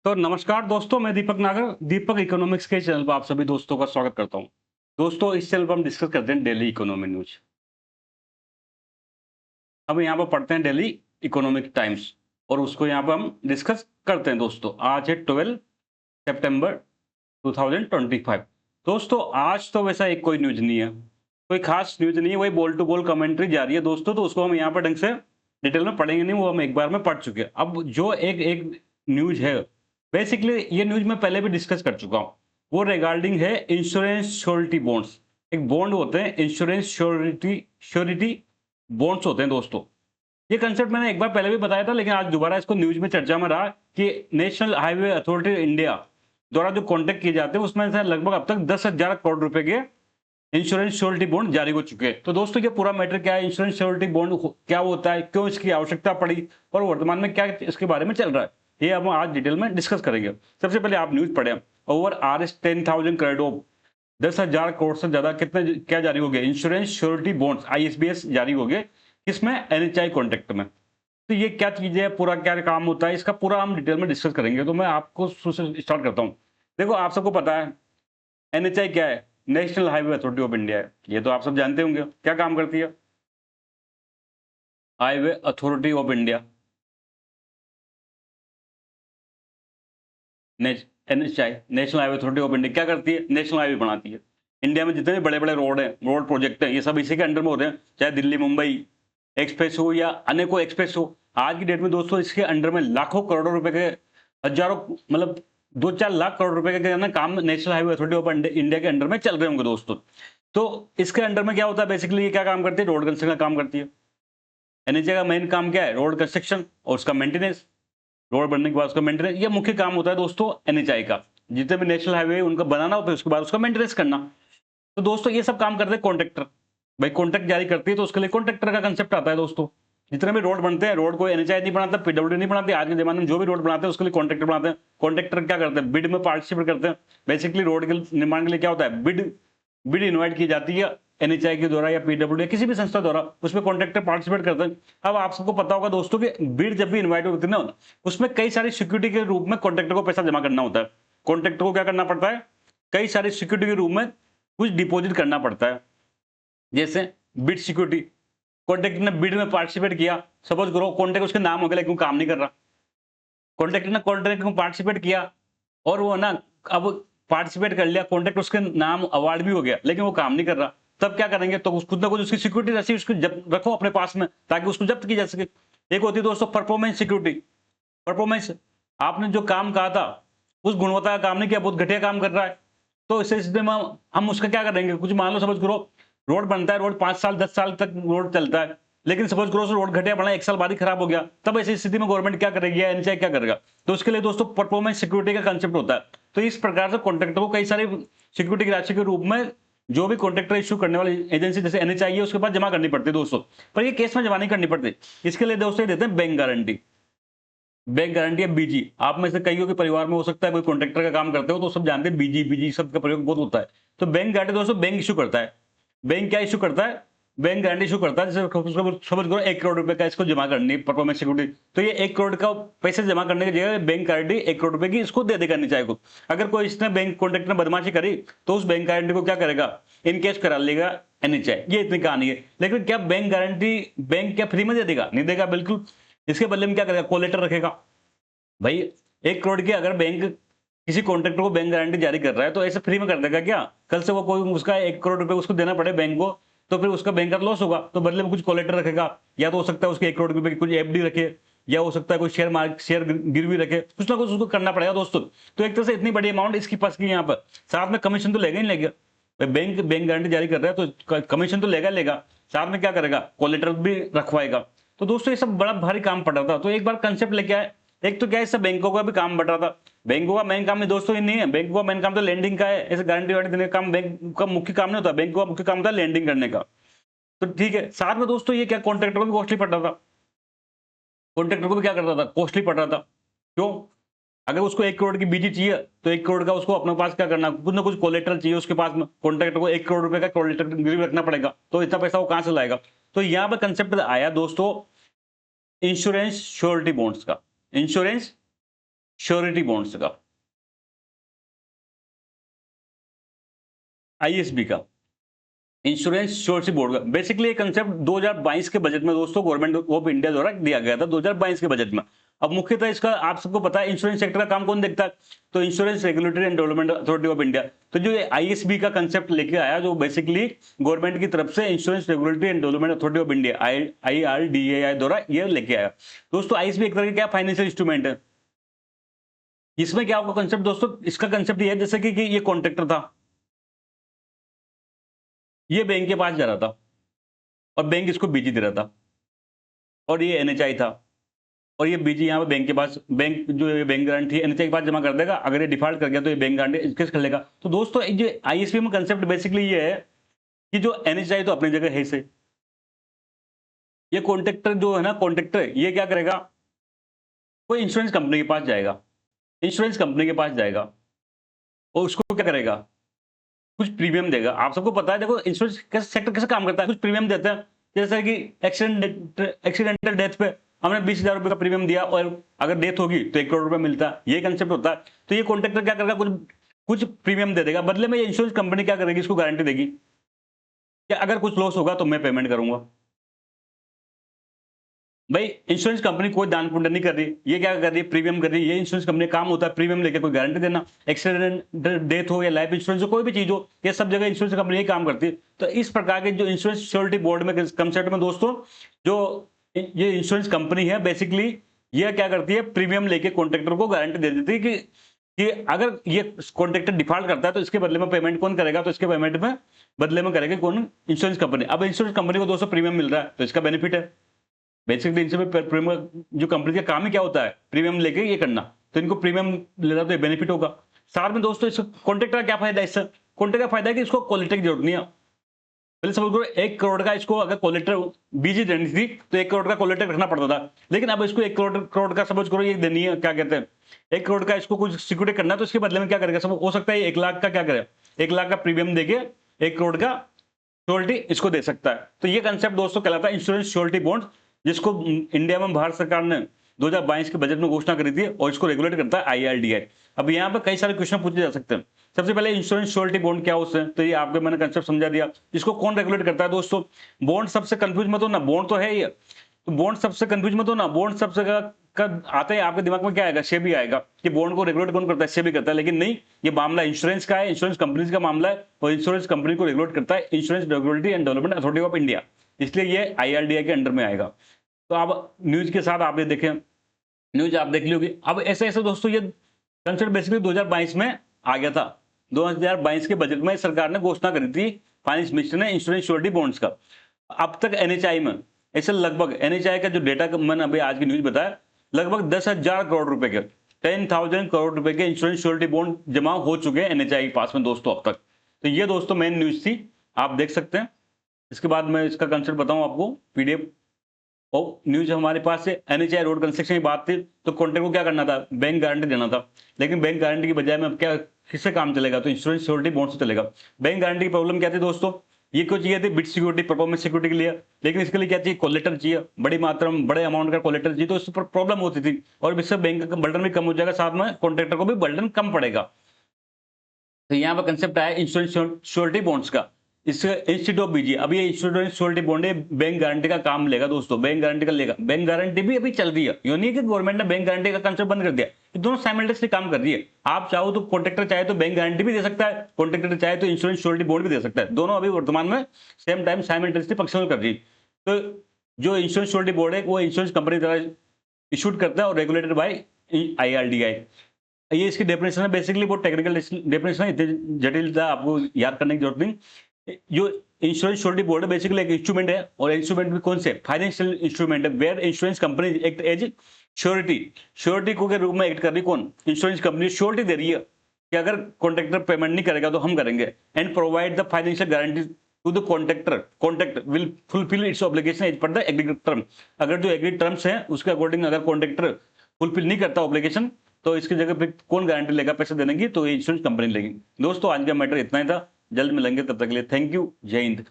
तो नमस्कार दोस्तों, मैं दीपक नागर, दीपक इकोनॉमिक्स के चैनल पर आप सभी दोस्तों का स्वागत करता हूं। दोस्तों, इस चैनल पर हम डिस्कस करते हैं डेली इकोनॉमी न्यूज। हम यहां पर पढ़ते हैं डेली इकोनॉमिक टाइम्स और उसको यहां पर हम डिस्कस करते हैं। दोस्तों, आज है 12 सितंबर 2025। दोस्तों, आज तो वैसा एक कोई न्यूज नहीं है, कोई खास न्यूज नहीं है, वही बॉल टू बॉल कमेंट्री जारी है दोस्तों। तो उसको हम यहाँ पर ढंग से डिटेल में पढ़ेंगे नहीं, वो हम एक बार में पढ़ चुके हैं। अब जो एक एक न्यूज है, बेसिकली ये न्यूज मैं पहले भी डिस्कस कर चुका हूँ। वो रिगार्डिंग है इंश्योरेंस श्योरिटी बॉन्ड्स। एक बॉन्ड होते हैं, इंश्योरेंस श्योरिटी श्योरिटी बॉन्ड्स होते हैं दोस्तों। ये कंसेप्ट मैंने एक बार पहले भी बताया था, लेकिन आज दोबारा इसको न्यूज में चर्चा में रहा कि नेशनल हाईवे अथॉरिटी इंडिया द्वारा जो कॉन्टेक्ट किए जाते हैं उसमें से लगभग अब तक 10,000 करोड़ रुपए के इंश्योरेंस श्योरिटी बॉन्ड जारी हो चुके हैं। तो दोस्तों, ये पूरा मैटर क्या है, इंश्योरेंस श्योरिटी बॉन्ड क्या होता है, क्यों इसकी आवश्यकता पड़ी और वर्तमान में क्या इसके बारे में चल रहा है, ये हम आज डिटेल में डिस्कस करेंगे। सबसे पहले आप न्यूज पढ़े, ओवर RS 10,000 करोड़, 10,000 करोड़ से ज्यादा कितने क्या जारी हो गए, इंश्योरेंस श्योरिटी बॉन्ड्स ISBS जारी हो गए। किसमें? NHI कॉन्टेक्ट में। तो ये क्या चीज है, पूरा क्या काम होता है, इसका पूरा हम डिटेल में डिस्कस करेंगे। तो मैं आपको स्टार्ट करता हूँ। देखो, आप सबको पता है NHI क्या है, national highway authority of India है। ये तो आप सब जानते होंगे क्या काम करती है। Highway authority of India, NHI national highway authority of India क्या करती है, नेशनल हाईवे बनाती है। इंडिया में जितने भी बड़े बड़े रोड हैं, रोड प्रोजेक्ट हैं, ये सब इसी के अंडर में होते हैं, चाहे दिल्ली मुंबई एक्सप्रेस हो या अनेकों एक्सप्रेस हो। आज की डेट में दोस्तों इसके अंडर में लाखों करोड़ों रुपए के, हजारों, मतलब 2-4 लाख करोड़ रुपए के ना काम national highway authority of India के अंडर में चल रहे होंगे दोस्तों। तो इसके अंडर में क्या होता है, बेसिकली ये क्या काम करती है, रोड कंस्ट्रक्शन का काम करती है। NHI का मेन काम क्या है, रोड कंस्ट्रक्शन और उसका मेंटेनेंस। रोड बनने के बाद उसका मेंटेनेंस, ये मुख्य काम होता है दोस्तों NHI का। जितने भी नेशनल हाईवे उनका बनाना होता है, उसके बाद उसका मेंटेनेंस करना। तो दोस्तों, ये सब काम करते हैं कॉन्ट्रैक्टर। भाई कॉन्ट्रैक्ट जारी करती है तो उसके लिए कॉन्ट्रैक्टर का कंसेप्ट आता है दोस्तों। जितने भी रोड बनते हैं, रोड कोई NHI नहीं बनाता, PWD नहीं बनाती। आज के जमाने में जो भी रोड बनाते हैं उसके लिए कॉन्ट्रैक्टर बनाते हैं। कॉन्ट्रैक्टर क्या करते हैं, बिड में पार्टिसिपेट करते हैं। बेसिकली रोड के निर्माण के लिए क्या होता है, बिड बिड इन्वाइट की जाती है NHI के द्वारा या PWD या किसी भी संस्था द्वारा, उसमें कॉन्ट्रैक्टर पार्टिसिपेट करते हैं। अब आप सबको पता होगा दोस्तों कि बिड जब भी इन्वाइट होती है ना, उसमें कई सारी सिक्योरिटी के रूप में कॉन्ट्रैक्टर को पैसा जमा करना होता है। कॉन्ट्रैक्टर को क्या करना पड़ता है, कई सारी सिक्योरिटी के रूप में कुछ डिपॉजिट करना पड़ता है। जैसे बिड सिक्योरिटी, कॉन्ट्रैक्टर ने बिड में पार्टिसिपेट किया, सपोज करो कॉन्ट्रैक्ट उसके नाम हो गया लेकिन काम नहीं कर रहा। कॉन्ट्रैक्टर ने कॉन्ट्रैक्ट में पार्टिसिपेट किया और वो ना, अब पार्टिसिपेट कर लिया, कॉन्ट्रैक्ट उसके नाम अवार्ड भी हो गया लेकिन वो काम नहीं कर रहा। तब क्या करेंगे, तो खुद ना कुछ उसकी सिक्योरिटी रसी उसको रखो अपने पास में ताकि उसको जब्त की जा सके। एक होती है दोस्तों परफॉर्मेंस सिक्योरिटी। परफॉर्मेंस, आपने जो काम कहा था उस गुणवत्ता का काम नहीं किया, बहुत घटिया काम कर रहा है, तो इस स्थिति में हम उसका क्या करेंगे, कुछ मान लो समझ करो रोड बनता है, रोड 5 साल 10 साल तक रोड चलता है, लेकिन सपोज करो रोड घटिया बना, 1 साल बाद ही खराब हो गया, तब ऐसी स्थिति में गवर्नमेंट क्या करेगी या NHI क्या करेगा। तो उसके लिए दोस्तों परफॉर्मेंस सिक्योरिटी का कंसेप्ट होता है। तो इस प्रकार से कॉन्ट्रैक्टर को कई सारी सिक्योरिटी की राशि के रूप में जो भी कॉन्ट्रैक्टर इश्यू करने वाली एजेंसी जैसे NHI है उसके पास जमा करनी पड़ती है दोस्तों। पर ये केस में जमा नहीं करनी पड़ती, इसके लिए दोस्तों देते हैं बैंक गारंटी। बैंक गारंटी या बीजी, आप में से कईयों के परिवार में हो सकता है कोई कॉन्ट्रैक्टर का काम करते हो, तो सब जानते हैं बीजी बीजी शब्द का प्रयोग बहुत होता है। तो बैंक गारंटी दोस्तों बैंक इशू करता है। बैंक क्या इशू करता है, बैंक गारंटी इशू करता है। जैसे समझ करो 1 करोड़ रुपए का इसको जमा करनी है परफॉर्मेंस सिक्योरिटी, तो ये 1 करोड़ का पैसे जमा करने की जगह बैंक गारंटी 1 करोड़ रुपए की इसको दे देगा NHI को। अगर कोई इसने बैंक कॉन्ट्रैक्टर ने बदमाशी करी तो उस बैंक गारंटी को क्या करेगा, इनकेश करा लेगा NHI। ये इतनी कहानी है। लेकिन क्या बैंक गारंटी बैंक क्या फ्री में दे देगा, नहीं देगा बिल्कुल। इसके बदले में क्या करेगा, कोलेटर रखेगा। भाई 1 करोड़ की अगर बैंक किसी कॉन्ट्रैक्टर को बैंक गारंटी जारी कर रहा है तो ऐसे फ्री में कर देगा क्या, कल से वो कोई उसका 1 करोड़ रुपए उसको देना पड़े बैंक को तो फिर उसका बैंक का लॉस होगा। तो बदले में कुछ कोलेटर रखेगा, या तो हो सकता है उसके 1 करोड़ रुपए की कुछ FD रखे, या हो सकता है कोई शेयर गिरवी रखे, कुछ ना कुछ उसको करना पड़ेगा दोस्तों। तो एक तरह से इतनी बड़ी अमाउंट इसकी फंस गई यहाँ पर, साथ में कमीशन तो लेगा ही लेगा। बैंक बैंक गारंटी जारी कर रहा है तो कमीशन तो लेगा, साथ में क्या करेगा, कोलेटर भी रखवाएगा। तो दोस्तों ये सब बड़ा भारी काम पड़ रहा था। तो एक बार कंसेप्ट लेके आए, एक तो क्या है, इससे बैंकों का भी काम बढ़ रहा था। बैंकों का मेन काम में दोस्तों ये नहीं है, बैंकों का मेन काम तो लैंडिंग का है, ऐसे गारंटी वारंटी देने का काम बैंक का मुख्य काम नहीं होता। बैंकों का मुख्य काम होता है लैंडिंग करने का। तो ठीक है, साथ में दोस्तों ये क्या कॉन्ट्रैक्टर को भी कॉस्टली पड़ रहा था। कॉन्ट्रैक्टर को भी क्या करता था, कॉस्टली पड़ रहा था। क्यों, अगर उसको 1 करोड़ की बीजी चाहिए तो 1 करोड़ का उसको अपने पास क्या करना, कुछ ना कुछ कोलेटरल चाहिए उसके पास में। कॉन्ट्रैक्टर को 1 करोड़ रुपए का कोलेटर गिरवी रखना पड़ेगा, तो इतना पैसा वो कहां से लाएगा। तो यहां पर कंसेप्ट आया दोस्तों इंश्योरेंस श्योरिटी बॉन्ड्स का। इंश्योरेंस श्योरिटी बॉन्ड्स का, आईएसबी का, इंश्योरेंस श्योरिटी बोर्ड का। बेसिकली ये कंसेप्ट 2022 के बजट में दोस्तों गवर्नमेंट ऑफ इंडिया द्वारा दिया गया था 2022 के बजट में। अब मुख्यतः इसका आप सबको पता है इंश्योरेंस सेक्टर का काम कौन देखता है, तो insurance regulatory and development authority of India. तो जो आईएसबी का कंसेप्ट लेके आया, जो बेसिकली गवर्नमेंट की तरफ से insurance regulatory and development authority of India IRDAI द्वारा ये लेके आया। दोस्तों आईएसबी एक तरह का क्या फाइनेंशियल इंस्ट्रूमेंट है। इसमें क्या होगा कंसेप्ट दोस्तों, इसका कंसेप्ट ये है जैसे कि ये कॉन्ट्रैक्टर था, ये बैंक के पास जा रहा था और बैंक इसको बीजी दे रहा था, और ये एनएचआई था और ये बीजी यहाँ पे बैंक के पास, बैंक जो ये बैंक गारंटी एनएचआई के पास जमा कर देगा। अगर ये डिफॉल्ट कर गया तो ये बैंक गारंटी किस कर लेगा। तो दोस्तों जो आईएसपी में कंसेप्ट बेसिकली ये है कि जो एनएचआई तो अपनी जगह है से, ये कॉन्ट्रैक्टर जो है ना, कॉन्ट्रैक्टर ये क्या करेगा, कोई इंश्योरेंस कंपनी के पास जाएगा, इंश्योरेंस कंपनी के पास जाएगा और उसको क्या करेगा, कुछ प्रीमियम देगा। आप सबको पता है देखो इंश्योरेंस सेक्टर कैसे काम करता है, कुछ प्रीमियम देते हैं। जैसे कि एक्सीडेंटल डेथ पे हमने 20,000 रुपए का प्रीमियम दिया और अगर डेथ होगी तो 1 करोड़ रुपए मिलता है, ये कंसेप्ट होता है। तो ये कॉन्ट्रैक्टर क्या करेगा, कुछ प्रीमियम दे देगा, बदले में ये इंश्योरेंस कंपनी क्या करेगी, इसको गारंटी देगी कि अगर कुछ लॉस होगा तो मैं पेमेंट करूंगा। भाई इंश्योरेंस कंपनी कोई दान पुण्य नहीं कर रही, ये क्या कर रही है, प्रीमियम कर रही है। ये इंश्योरेंस कंपनी का काम होता है प्रीमियम लेके कोई गारंटी देना। एक्सीडेंट डेथ हो या लाइफ इंश्योरेंस हो, कोई भी चीज हो, ये सब जगह इंश्योरेंस कंपनी ही काम करती है। तो इस प्रकार के जो इंश्योरेंस श्योरिटी बोर्ड में कंसेप्ट में दोस्तों, जो ये इंश्योरेंस कंपनी है बेसिकली ये क्या करती है, प्रीमियम लेके कॉन्ट्रैक्टर को गारंटी दे देती है कि अगर ये कॉन्ट्रैक्टर डिफॉल्ट करता है तो इसके बदले में पेमेंट कौन करेगा, तो इसके पेमेंट में बदले में करेगा कौन, इंश्योरेंस कंपनी। अब इंश्योरेंस कंपनी को दोस्तों प्रीमियम मिल रहा है तो इसका बेनिफिट है। बेसिकली इनसे प्रीमियम जो कंपनी का काम ही क्या होता है, प्रीमियम लेके ये करना, तो इनको प्रीमियम ले रहा तो ये बेनिफिट होगा। साथ में दोस्तों इसको कॉन्ट्रैक्टर का क्या फायदा है, इससे कॉन्ट्रैक्टर का फायदा है कि इसको कोलेक्टर की जरूरत नहीं है। पहले समझ करो 1 करोड़ का इसको अगर कोलेक्टर बीजी देनी थी तो 1 करोड़ का कोलेक्टर रखना पड़ता था, लेकिन अब इसको 1 करोड़ का समझ करो ये देनी है, क्या कहते हैं 1 करोड़ का इसको कुछ सिक्योरिटी करना है, तो इसके बदले में क्या करेगा, सब हो सकता है 1 लाख का क्या करे, 1 लाख का प्रीमियम देके 1 करोड़ का श्योरिटी इसको दे सकता है। तो ये कंसेप्ट दोस्तों कहलाता है इंश्योरेंस श्योरिटी बॉन्ड, जिसको इंडिया में भारत सरकार ने 2022 के बजट में घोषणा करी थी और इसको रेगुलेट करता है IRDAI। अब यहाँ पे कई सारे क्वेश्चन पूछे जा सकते हैं। सबसे पहले इंश्योरेंस श्योरिटी बॉन्ड क्या होता है, तो ये आपको मैंने कंसेप्ट समझा दिया। इसको कौन रेगुलेट करता है दोस्तों, बॉन्ड सबसे कंफ्यूज मत हो ना, बॉन्ड तो है ये, तो बॉन्ड सबसे कंफ्यूज मत हो ना, बॉन्ड सबसे का आते हैं आपके दिमाग में क्या आएगा, सेबी आएगा कि बॉन्ड को रेगुलेट कौन करता है, सेबी करता है। लेकिन नहीं, ये मामला इंश्योरेंस का है, इंश्योरेंस कंपनीज का मामला है और इंश्योरेंस कंपनी को रेगुलेट करता है insurance regulatory and development authority of India, इसलिए ये IRDAI के अंडर में आएगा। तो आप न्यूज के साथ आपने देखे, न्यूज आप देख ली होगी। अब ऐसे ऐसे दोस्तों ये कंसेप्ट बेसिकली 2022 में आ गया था। 2022 के बजट में सरकार ने घोषणा करी थी, फाइनेंस मिनिस्टर ने, इंश्योरेंस श्योरिटी बॉन्ड्स का। अब तक NHI में ऐसे लगभग NHI का जो डेटा मैंने अभी आज की न्यूज बताया, लगभग 10,000 करोड़ रुपए के 10,000 करोड़ रुपए के इंश्योरेंस श्योरिटी बॉन्ड जमा हो चुके हैं NHI के पास में दोस्तों अब तक। तो ये दोस्तों मेन न्यूज थी, आप देख सकते हैं। इसके बाद मैं इसका कंसेप्ट बताऊं आपको, PDF और न्यूज हमारे पास से NHI रोड कंस्ट्रक्शन की बात थी, तो कॉन्ट्रैक्ट को क्या करना था, बैंक गारंटी देना था। लेकिन बैंक गारंटी की बजाय में अब क्या किससे काम चलेगा, तो इंश्योरेंस श्योरिटी बॉन्ड से चलेगा। बैंक गारंटी की प्रॉब्लम क्या थी दोस्तों, ये क्यों चाहिए थी, बिड सिक्योरिटी, परफॉर्मेंस सिक्योरिटी के लिए, लेकिन इसके लिए क्या चाहिए, कोलेटर चाहिए, बड़ी मात्रा में बड़े अमाउंट का कोलेटर चाहिए, तो इस पर प्रॉब्लम होती थी और इससे बैंक का बर्डन भी कम हो जाएगा, साथ में कॉन्ट्रैक्टर को भी बर्डन कम पड़ेगा। तो यहाँ पर कंसेप्ट आया इंश्योरेंस श्योरिटी बॉन्ड्स का, इससे इंस्टीट्यूट ऑफ बीजी। अब ये इंश्योरेंस श्योरिटी बॉन्ड है, बैंक गारंटी का काम लेगा दोस्तों, बैंक गारंटी का लेगा। बैंक गारंटी भी अभी चल रही है, ये नहीं कि गवर्नमेंट ने बैंक गारंटी का कंसेप्ट बंद कर दिया, ये दोनों साइमल्टेनियसली काम कर रही है। आप चाहो तो कॉन्ट्रैक्टर चाहे तो बैंक गारंटी भी दे सकता है, कॉन्ट्रैक्टर चाहे तो इंश्योरेंस श्योरिटी बॉन्ड भी दे सकता है, दोनों अभी वर्तमान में सेम टाइम साइमल्टेनियसली फंक्शनल कर रही है। तो जो इंश्योरेंस श्योरिटी बोर्ड है वो इंश्योरेंस कंपनी द्वारा इशूड करता है और रेगुलेटेड बाय IRDAI। ये इसकी डेफिनेशन है, बेसिकली बहुत टेक्निकल डेफिनेशन है, इतनी जटिलता आपको याद करने की जरूरत नहीं। जो इंश्योरेंस श्योरिटी बोर्ड है बेसिकली एक इंस्ट्रूमेंट है, और इंस्ट्रूमेंट भी कौन से, फाइनेंशियल इंस्ट्रूमेंट है, where insurance company act as surety को के रूप में एक्ट कर रही कौन, इंश्योरेंस कंपनी श्योरिटी दे रही है कि अगर कॉन्ट्रैक्टर पेमेंट नहीं करेगा तो हम करेंगे, and provide the financial guarantee to the contractor will fulfil its obligation as per the agreed term. अगर जो एग्रीड टर्म्स हैं उसके अकॉर्डिंग अगर कॉन्ट्रैक्टर फुलफिल नहीं करता ऑब्लिगेशन, तो इसकी जगह पे कौन गारंटी लेगा पैसे देने की, तो इंश्योरेंस कंपनी लेगी। दोस्तों आज का मैटर इतना ही था, जल्द मिलेंगे, तब तक के लिए थैंक यू, जय हिंद।